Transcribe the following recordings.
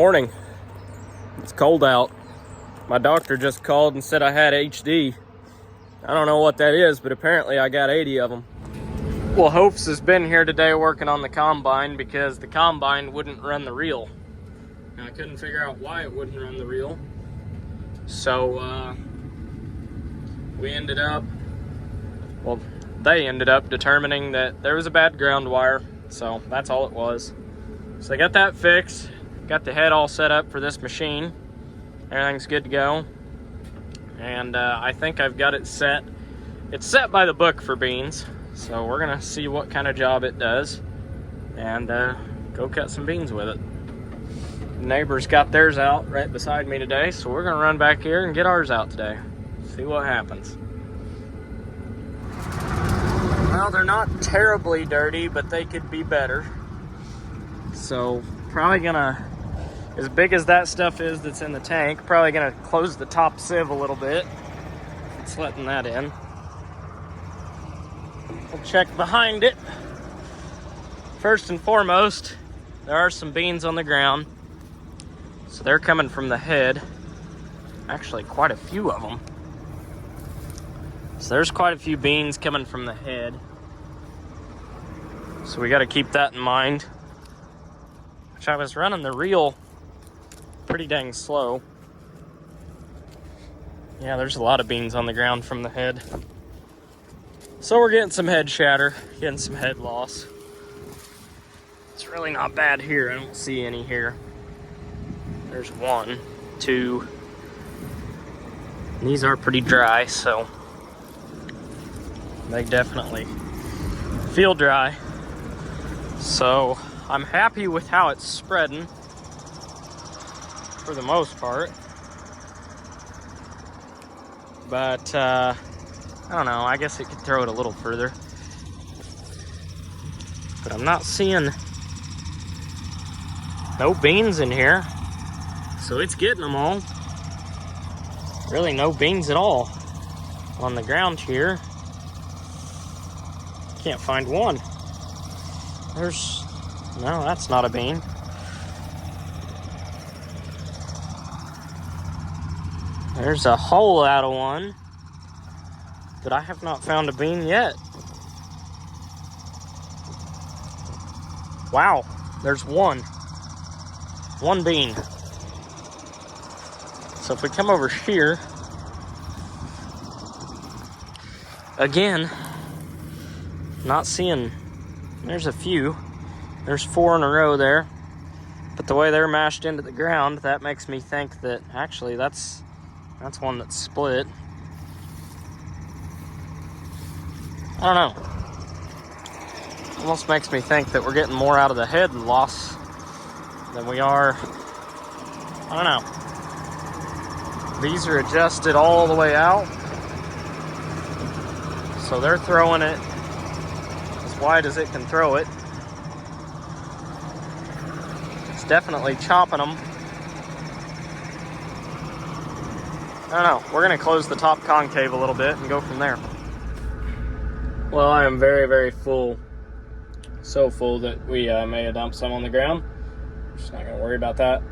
Morning. It's cold out. My doctor just called and said I had HD. I don't know what that is, but apparently I got 80 of them. Well, Hopes has been here today working on the combine because the combine wouldn't run the reel. And I couldn't figure out why it wouldn't run the reel. So they ended up determining that there was a bad ground wire. So that's all it was. So I got that fixed. Got the head all set up for this machine. Everything's good to go. And I think I've got it set. It's set by the book for beans. So we're gonna see what kind of job it does and go cut some beans with it. The neighbors got theirs out right beside me today, so we're gonna run back here and get ours out today. See what happens. Well, they're not terribly dirty, but they could be better. So probably gonna, as big as that stuff is that's in the tank, probably gonna close the top sieve a little bit. It's letting that in. We'll check behind it. First and foremost, there are some beans on the ground. So they're coming from the head. Actually, quite a few of them. So there's quite a few beans coming from the head. So we got to keep that in mind. Which I was running the reel pretty dang slow. Yeah, there's a lot of beans on the ground from the head. So we're getting some head shatter, getting some head loss. It's really not bad here. I don't see any here. There's one, two. And these are pretty dry, so they definitely feel dry. So I'm happy with how it's spreading for the most part. But I don't know, I guess it could throw it a little further. But I'm not seeing no beans in here. So it's getting them all. Really no beans at all on the ground here. Can't find one. No, that's not a bean. There's a hole out of one, but I have not found a bean yet. Wow, there's one bean. So if we come over here, again, not seeing, there's a few. There's 4 in a row there. But the way they're mashed into the ground, that makes me think that actually that's one that's split. I don't know. Almost makes me think that we're getting more out of the head loss than we are. I don't know. These are adjusted all the way out. So they're throwing it as wide as it can throw it. It's definitely chopping them. I don't know. We're going to close the top concave a little bit and go from there. Well, I am very, very full. So full that we may have dumped some on the ground. I'm just not going to worry about that.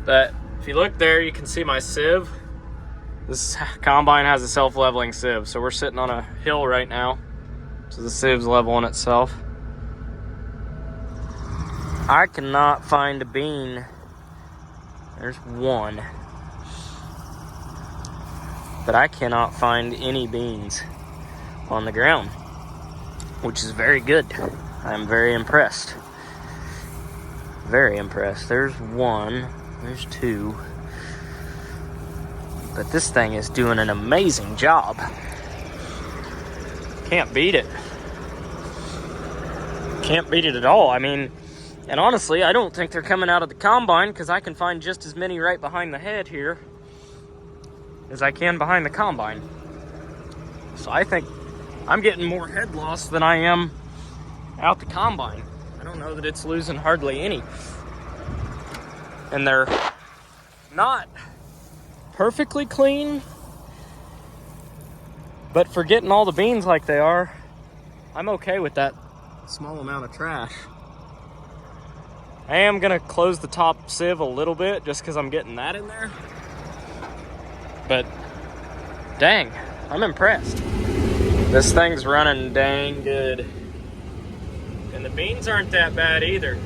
But if you look there, you can see my sieve. This combine has a self-leveling sieve, so we're sitting on a hill right now. So the sieve's leveling itself. I cannot find a bean. There's one. But I cannot find any beans on the ground, which is very good. I'm very impressed. Very impressed. There's one. There's two. But this thing is doing an amazing job. Can't beat it. Can't beat it at all. I mean, and honestly, I don't think they're coming out of the combine because I can find just as many right behind the head here as I can behind the combine. So I think I'm getting more head loss than I am out the combine. I don't know that it's losing hardly any. And they're not perfectly clean, but for getting all the beans like they are, I'm okay with that small amount of trash. I am gonna close the top sieve a little bit just because I'm getting that in there. But dang, I'm impressed. This thing's running dang good. And the beans aren't that bad either.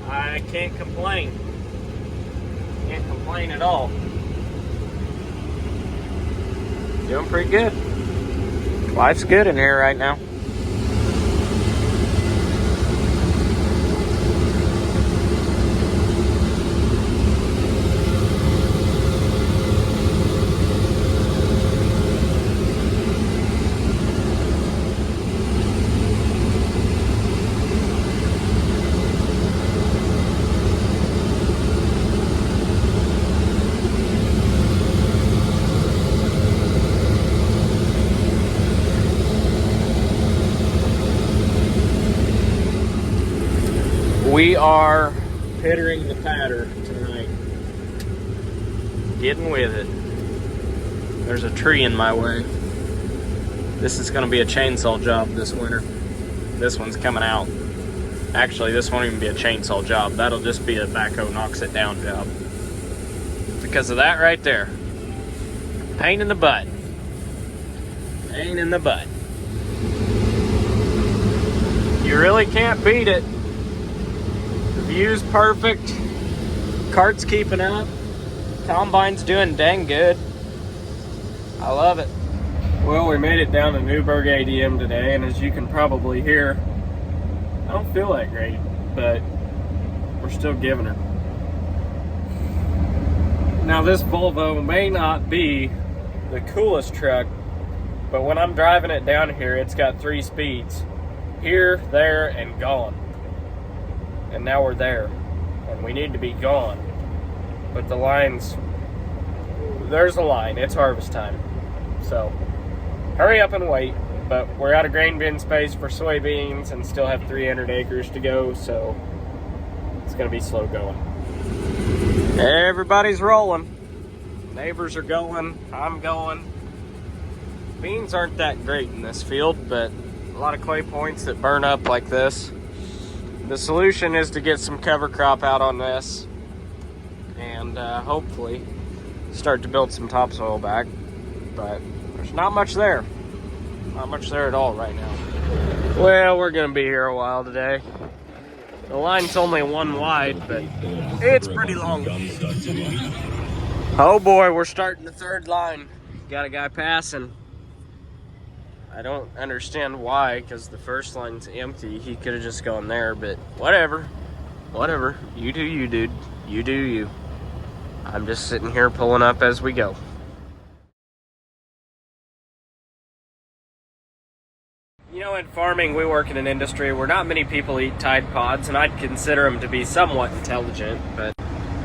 I can't complain. Can't complain at all. Doing pretty good. Life's good in here right now. We are pittering the patter tonight. Getting with it. There's a tree in my way. This is going to be a chainsaw job this winter. This one's coming out. Actually, this won't even be a chainsaw job. That'll just be a backhoe knocks it down job. Because of that right there. Pain in the butt. Pain in the butt. You really can't beat it. View's perfect. Cart's keeping up. Combine's doing dang good. I love it. Well, we made it down to Newburgh ADM today, and as you can probably hear, I don't feel that great, but we're still giving her. Now, this Volvo may not be the coolest truck, but when I'm driving it down here, it's got 3 speeds. Here, there, and gone. And now we're there, and we need to be gone. But the lines, there's a line, it's harvest time. So, hurry up and wait. But we're out of grain bin space for soybeans and still have 300 acres to go, so it's gonna be slow going. Everybody's rolling. Neighbors are going, I'm going. Beans aren't that great in this field, but a lot of clay points that burn up like this. The solution is to get some cover crop out on this and hopefully start to build some topsoil back, but there's not much there. Not much there at all right now. Well, we're gonna be here a while today. The line's only 1 wide, but it's pretty long. Oh boy, we're starting the 3rd line. Got a guy passing. I don't understand why, because the first line's empty. He could have just gone there, but whatever. Whatever. You do you, dude. You do you. I'm just sitting here pulling up as we go. You know, in farming, we work in an industry where not many people eat Tide Pods, and I'd consider them to be somewhat intelligent, but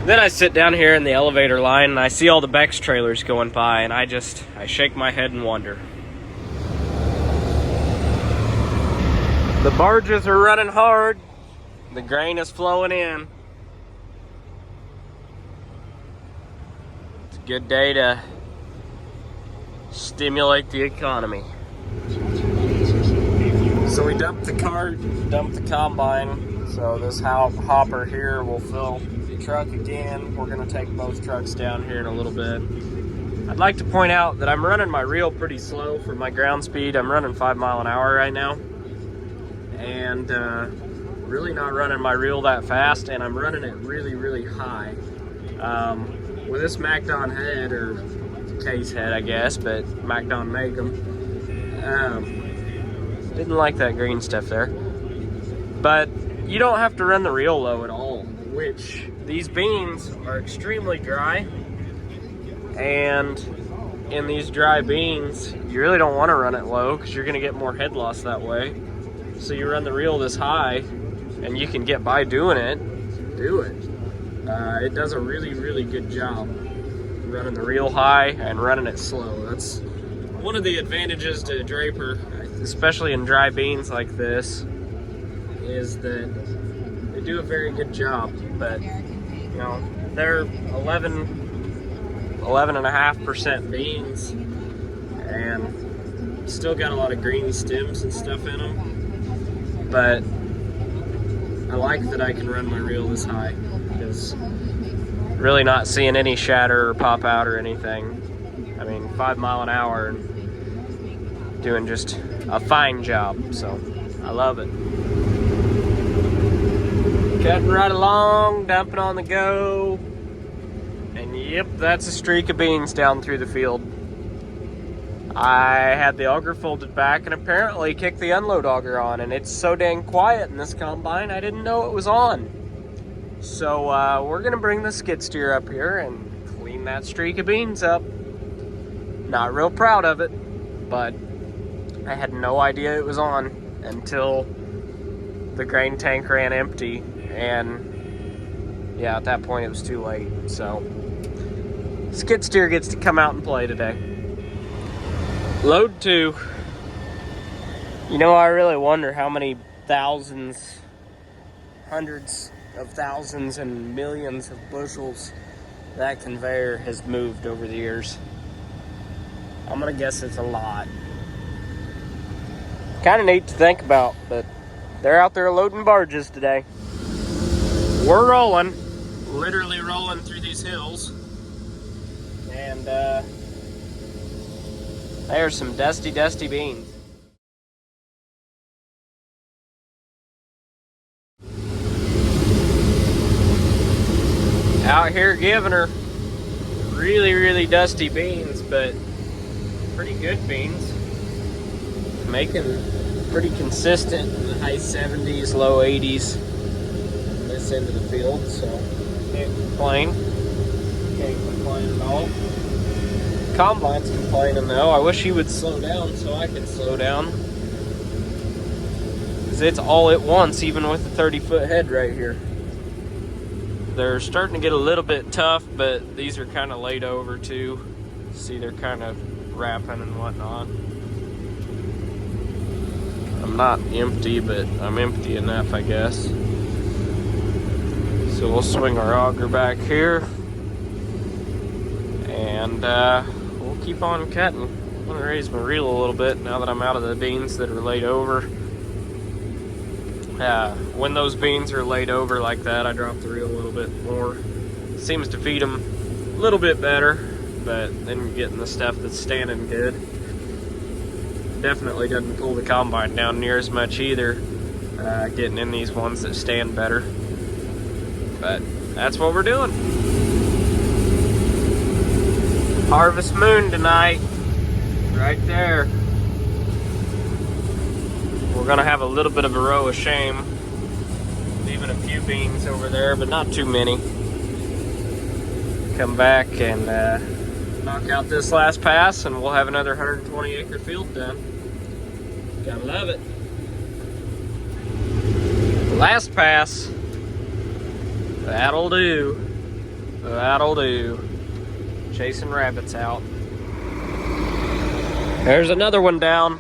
then I sit down here in the elevator line, and I see all the Bex trailers going by, and I shake my head and wonder. The barges are running hard. The grain is flowing in. It's a good day to stimulate the economy. So we dumped the cart, dumped the combine. So this hopper here will fill the truck again. We're gonna take both trucks down here in a little bit. I'd like to point out that I'm running my reel pretty slow for my ground speed. I'm running 5 miles an hour right now. And really not running my reel that fast, and I'm running it really, really high. With this MacDon head, or case head, I guess, but MacDon make them. Didn't like that green stuff there. But you don't have to run the reel low at all, which these beans are extremely dry. And in these dry beans, you really don't want to run it low because you're going to get more head loss that way. So you run the reel this high, and you can get by doing it, do it. It does a really, really good job running the reel high and running it slow. That's one of the advantages to Draper, especially in dry beans like this, is that they do a very good job. But, you know, they're 11.5% beans, and still got a lot of green stems and stuff in them. But I like that I can run my reel this high, because really not seeing any shatter or pop out or anything. I mean, 5 mile an hour and doing just a fine job, so I love it. Cutting right along, dumping on the go, and yep, that's a streak of beans down through the field. I had the auger folded back and apparently kicked the unload auger on, and it's so dang quiet in this combine I didn't know it was on. So we're gonna bring the skid steer up here and clean that streak of beans up. Not real proud of it, but I had no idea it was on until the grain tank ran empty, and yeah, at that point it was too late. So skid steer gets to come out and play today. Load 2. You know, I really wonder how many thousands, hundreds of thousands and millions of bushels that conveyor has moved over the years. I'm gonna guess it's a lot. Kind of neat to think about, but they're out there loading barges today. We're rolling, literally rolling through these hills, and there's some dusty beans. Out here giving her really dusty beans, but pretty good beans. Making pretty consistent in the high 70s, low 80s on this end of the field, so can't complain. Can't complain at all. Combine's complaining though. I wish he would slow down so I could slow down, because it's all at once, even with the 30-foot head right here. They're starting to get a little bit tough, but these are kind of laid over too. See, they're kind of wrapping and whatnot. I'm not empty, but I'm empty enough, I guess. So we'll swing our auger back here, and we'll keep on cutting. I'm gonna raise my reel a little bit now that I'm out of the beans that are laid over. When those beans are laid over like that, I drop the reel a little bit more. Seems to feed them a little bit better, but then you're getting the stuff that's standing good. Definitely doesn't pull the combine down near as much either, getting in these ones that stand better. But that's what we're doing. Harvest Moon tonight, right there. We're gonna have a little bit of a row of shame, leaving a few beans over there, but not too many. Come back and knock out this last pass, and we'll have another 120-acre field done. Gotta love it. Last pass. That'll do. That'll do. Chasing rabbits out. There's another one down.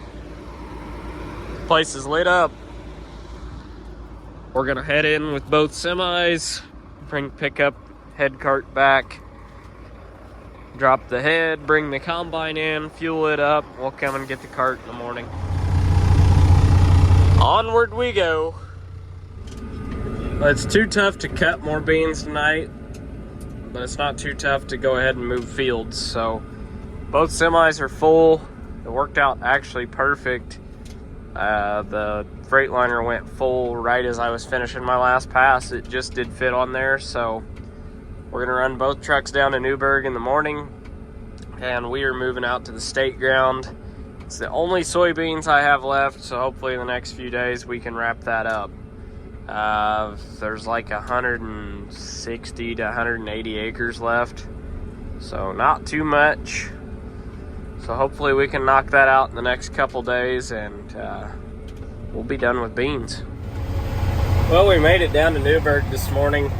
Place is lit up. We're gonna head in with both semis, bring pickup head cart back, drop the head, bring the combine in, fuel it up. We'll come and get the cart in the morning. Onward we go. Well, it's too tough to cut more beans tonight, but it's not too tough to go ahead and move fields. So both semis are full. It worked out actually perfect. The Freightliner went full right as I was finishing my last pass. It just did fit on there, so we're gonna run both trucks down to Newburgh in the morning, and we are moving out to the state ground. It's the only soybeans I have left, so hopefully in the next few days we can wrap that up. There's like 160 to 180 acres left, so not too much. So hopefully we can knock that out in the next couple days, and we'll be done with beans. Well, we made it down to Newburgh this morning.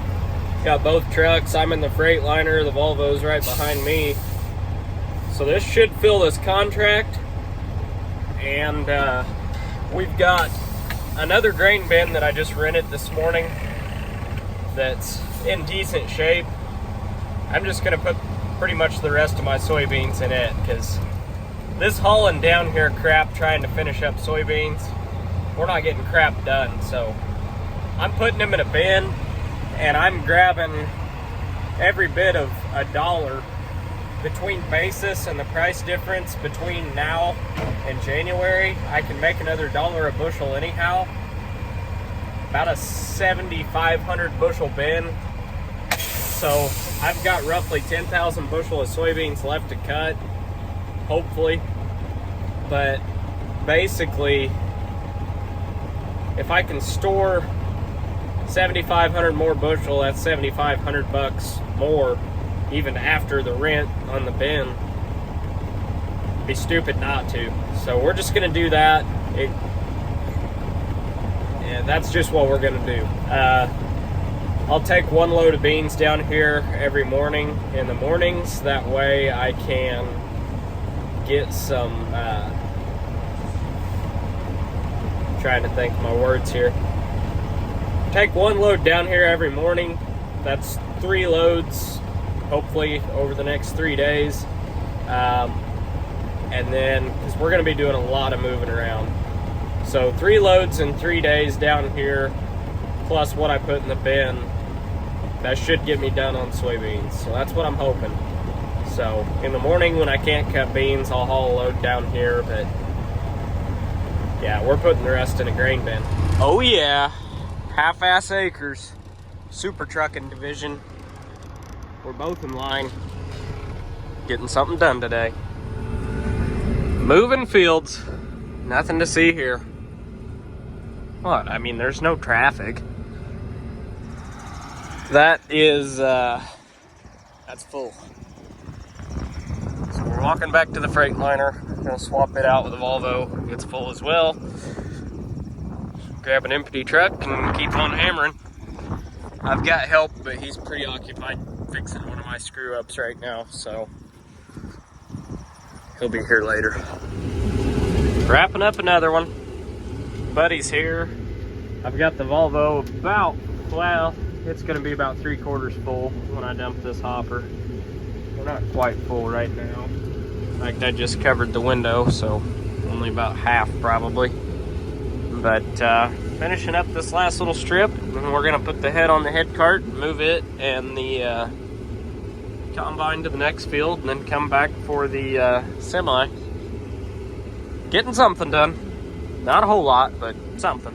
Got both trucks. I'm in the Freightliner. The Volvo's right behind me. So this should fill this contract. And we've got another grain bin that I just rented this morning that's in decent shape. I'm just going to put pretty much the rest of my soybeans in it, because this hauling down here crap trying to finish up soybeans, we're not getting crap done. So I'm putting them in a bin, and I'm grabbing every bit of $1 between basis and the price difference between now and January. I can make another $1 a bushel anyhow. About a 7,500 bushel bin. So I've got roughly 10,000 bushel of soybeans left to cut, hopefully. But basically, if I can store 7,500 more bushel, that's 7,500 bucks more, even after the rent on the bin. It'd be stupid not to. So we're just gonna do that. Yeah, that's just what we're gonna do. I'll take 1 load of beans down here every morning in the mornings. That way I can get some, trying to think of my words here. Take 1 load down here every morning. That's 3 loads, hopefully over the next 3 days. And then, because we're going to be doing a lot of moving around. So 3 loads in 3 days down here, plus what I put in the bin, that should get me done on soybeans. So that's what I'm hoping. So in the morning when I can't cut beans, I'll haul a load down here, but yeah, we're putting the rest in a grain bin. Oh yeah, half-ass acres, super trucking division. We're both in line, getting something done today. Moving fields, nothing to see here. What? I mean, there's no traffic. That is, that's full. So we're walking back to the Freightliner. Gonna swap it out with a Volvo. It's full as well. Grab an empty truck and keep on hammering. I've got help, but he's pretty occupied fixing one of my screw ups right now, so he'll be here later. Wrapping up another one. Buddy's here. I've got the Volvo about, well, it's gonna be about 3/4 full when I dump this hopper. We're not quite full right now. In fact, I just covered the window, so only about half probably. But finishing up this last little strip, and we're gonna put the head on the head cart, move it and the combine to the next field, and then come back for the semi. Getting something done. Not a whole lot, but something.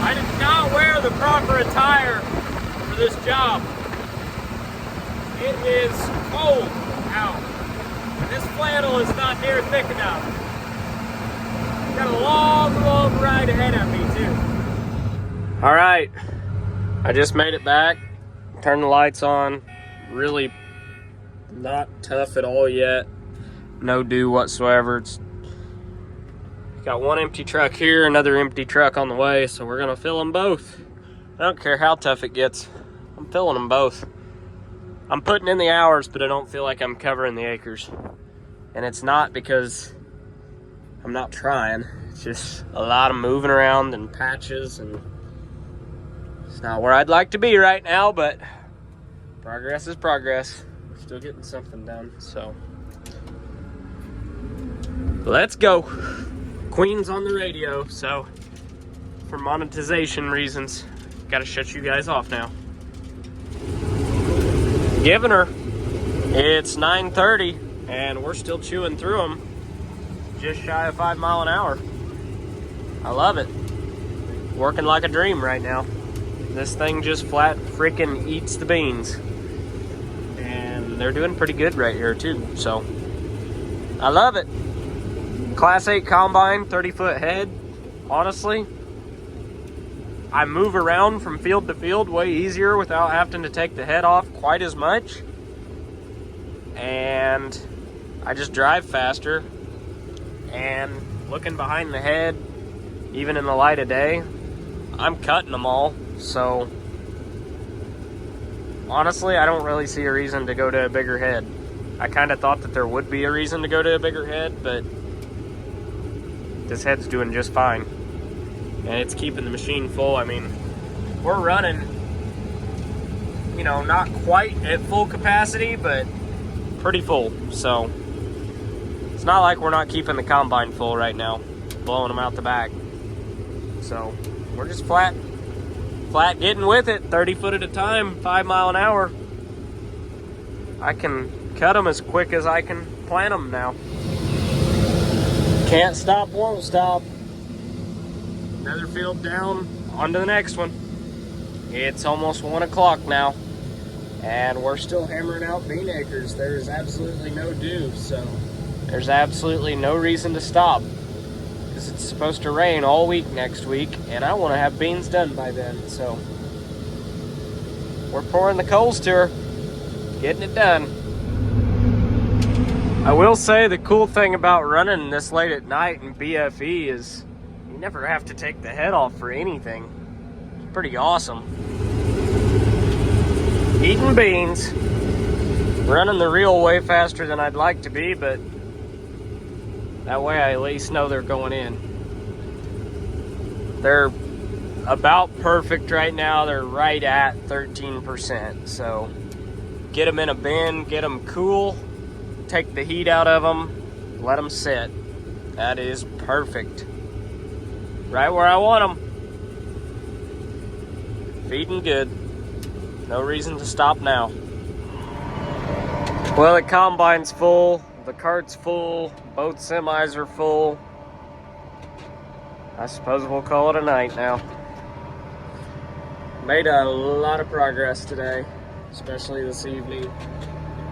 I did not wear the proper attire for this job. It is cold out. This flannel is not near thick enough. Got a long ride ahead of me too. All right, I just made it back. Turned the lights on. Really not tough at all yet. No dew whatsoever. It's got one empty truck here, another empty truck on the way, so we're gonna fill them both. I don't care how tough it gets. I'm filling them both. I'm putting in the hours, but I don't feel like I'm covering the acres. And it's not because I'm not trying. It's just a lot of moving around and patches, and it's not where I'd like to be right now, but progress is progress. We're still getting something done, so. Let's go. Queen's on the radio, so for monetization reasons, gotta shut you guys off now. Giving her. It's 9:30 and we're still chewing through them. Just shy of 5 miles an hour. I love it. Working like a dream right now. This thing just flat freaking eats the beans. And they're doing pretty good right here too, so I love it. Class 8 combine, 30-foot head. Honestly, I move around from field to field way easier without having to take the head off quite as much. And I just drive faster. And looking behind the head, even in the light of day, I'm cutting them all. So honestly, I don't really see a reason to go to a bigger head. I kind of thought that there would be a reason to go to a bigger head, but this head's doing just fine. And it's keeping the machine full. I mean, we're running, you know, not quite at full capacity, but pretty full. So it's not like we're not keeping the combine full right now, blowing them out the back. So we're just flat getting with it, 30 foot at a time, 5 mile an hour. I can cut them as quick as I can plant them now. Can't stop, won't stop. Another field down, on to the next one. It's almost 1 o'clock now, and we're still hammering out bean acres. There's absolutely no dew, so there's absolutely no reason to stop, because it's supposed to rain all week next week, and I want to have beans done by then. So we're pouring the coals to her, getting it done. I will say the cool thing about running this late at night in BFE is you never have to take the head off for anything. It's pretty awesome. Eating beans, running the reel way faster than I'd like to be, but that way I at least know they're going in. They're about perfect right now. They're right at 13%. So get them in a bin, get them cool, take the heat out of them, let them sit. That is perfect. Right where I want them. Feeding good. No reason to stop now. Well, the combine's full, the cart's full, both semis are full. I suppose we'll call it a night now. Made a lot of progress today, especially this evening.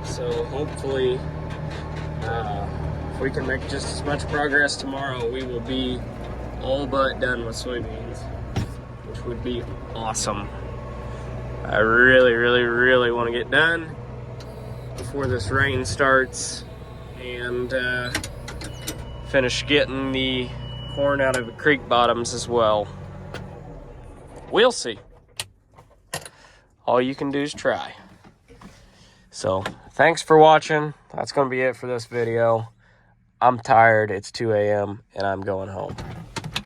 So hopefully, if we can make just as much progress tomorrow, we will be all but done with soybeans, which would be awesome. I really, really, really want to get done before this rain starts and finish getting the corn out of the creek bottoms as well. We'll see. All you can do is try. So thanks for watching. That's going to be it for this video. I'm tired. It's 2 a.m. and I'm going home.